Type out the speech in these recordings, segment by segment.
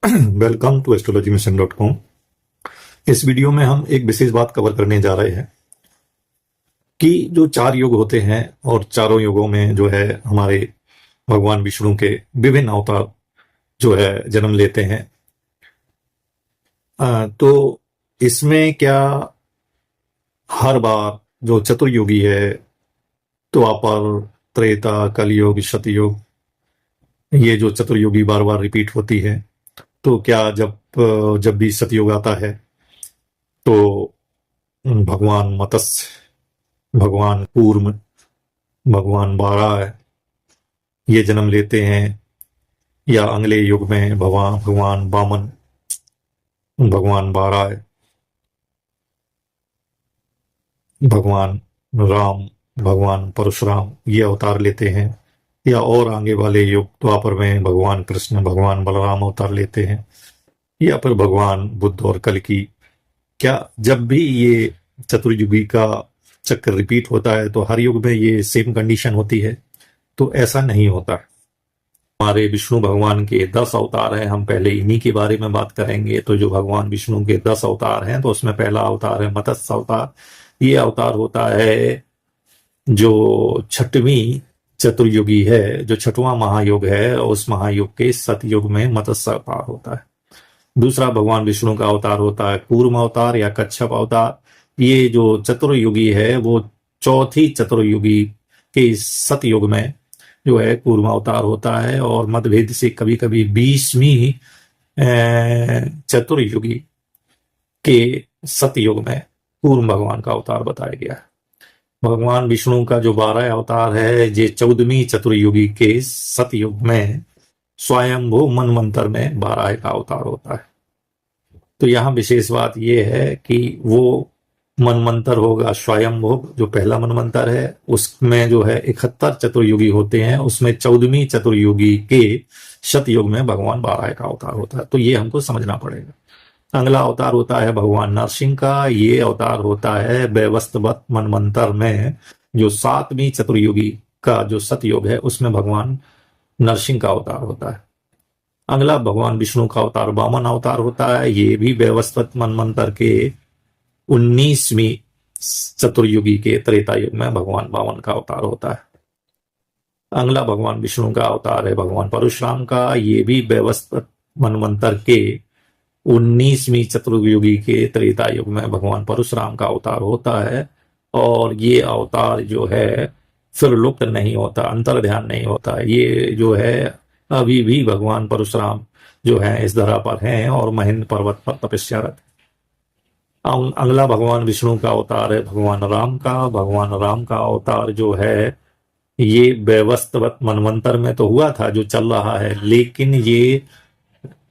Welcome to astrologymission.com। इस video में हम एक विशेष बात कवर करने जा रहे हैं कि जो 4 युग होते हैं और चारों युगों में जो है हमारे भगवान विष्णु के विभिन्न अवतार जो है जन्म लेते हैं। तो इसमें क्या हर बार जो चतुर्युगी है, द्वापर, त्रेता, कलयुग, सतयुग, ये जो चतुर्युगी बार बार रिपीट होती है, तो क्या जब भी सतयुग आता है तो भगवान मत्स्य, भगवान कूर्म, भगवान वाराह ये जन्म लेते हैं, या अगले युग में भगवान वामन, भगवान वाराह, भगवान राम, भगवान परशुराम ये अवतार लेते हैं, या और आगे वाले युग द्वापर में भगवान कृष्ण, भगवान बलराम अवतार लेते हैं, या फिर भगवान बुद्ध और कल्कि। क्या जब भी ये चतुर्युगी का चक्र रिपीट होता है तो हर युग में ये सेम कंडीशन होती है? तो ऐसा नहीं होता। हमारे विष्णु भगवान के 10 अवतार हैं, हम पहले इन्हीं के बारे में बात करेंगे। तो जो भगवान विष्णु के 10 अवतार हैं, तो उसमें पहला अवतार है मत्स्य अवतार। ये अवतार होता है जो छठवीं चतुर्युगी है, जो छठवां महायुग है, उस महायुग के सतयुग में मत्स्य अवतार होता है। दूसरा भगवान विष्णु का अवतार होता है कूर्म अवतार या कच्छप अवतार। ये जो चतुर्युगी है वो चौथी चतुर्युगी के सतयुग में जो है कूर्म अवतार होता है, और मतभेद से कभी कभी 20वीं चतुर्युगी के सतयुग में कूर्म भगवान का अवतार बताया गया है। भगवान विष्णु का जो 12 अवतार है, ये 14वीं चतुर्युगी के सतयुग में स्वयंभू मनवंतर में 12 का अवतार होता है। तो यहाँ विशेष बात यह है कि वो मनवंतर होगा स्वयंभू, जो पहला मनवंतर है, उसमें जो है 71 चतुर्युगी होते हैं, उसमें 14वीं चतुर्युगी के शतयुग में भगवान 12 का अवतार होता है। तो ये हमको समझना पड़ेगा। अगला अवतार होता है भगवान नरसिंह का। ये अवतार होता है वैवस्वत मनवंतर में, जो 7वीं चतुर्युगी का जो सतयुग है उसमें भगवान नरसिंह का अवतार होता है। अगला भगवान विष्णु का अवतार वामन अवतार होता है। ये भी वैवस्वत मनवंतर के 19वीं चतुर्युगी के त्रेता युग में भगवान वामन का अवतार होता है। अगला भगवान विष्णु का अवतार है भगवान परशुराम का। ये भी वैवस्वत मनवंतर के 19वीं चतुर्युगी के त्रेता युग में भगवान परशुराम का अवतार होता है। और ये अवतार जो है फिर लुप्त नहीं होता, अंतर ध्यान नहीं होता। ये जो है अभी भी भगवान परशुराम जो है इस धरा पर हैं और महेंद्र पर्वत पर तपस्यारत। अगला भगवान विष्णु का अवतार है भगवान राम का। भगवान राम का अवतार जो है ये वैवस्वत मनवंतर में तो हुआ था, जो चल रहा है, लेकिन ये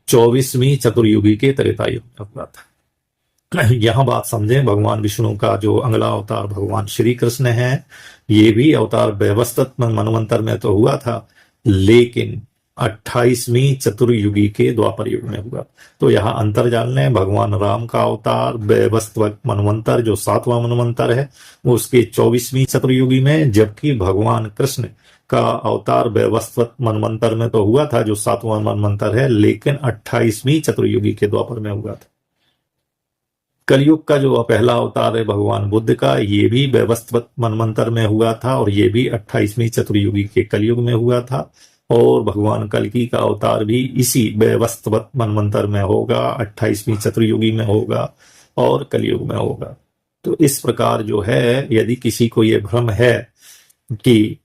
24वीं चतुर्युगी के त्रेता युग में हुआ था। यहां बात समझें, भगवान विष्णु का जो अगला अवतार भगवान श्री कृष्ण है, ये भी अवतार वैवस्वत मनवंतर में तो हुआ था, लेकिन 28वीं चतुर्युगी के द्वापर युग में हुआ। तो यहाँ अंतर जान लें, भगवान राम का अवतार वैवस्वत मनवंतर जो 7वां मनवंतर है वो उसके 24वीं चतुर्युगी में, जबकि भगवान कृष्ण का अवतार वैवस्वत मनवंतर में तो हुआ था जो 7वां मनवंतर है, लेकिन 28वीं चतुर्युगी के द्वापर में हुआ था। कलयुग का जो पहला अवतार है भगवान बुद्ध का, ये भी वैवस्वत मनवंतर में हुआ था और ये भी 28वीं चतुर्युगी के कलयुग में हुआ था। और भगवान कल्कि का अवतार भी इसी वैवस्वत मनवंतर में होगा, 28वीं चतुर्युगी में होगा और कलयुग में होगा। तो इस प्रकार जो है, यदि किसी को ये भ्रम है कि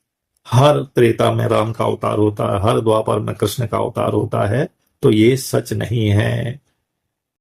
हर त्रेता में राम का अवतार होता है, हर द्वापर में कृष्ण का अवतार होता है, तो ये सच नहीं है।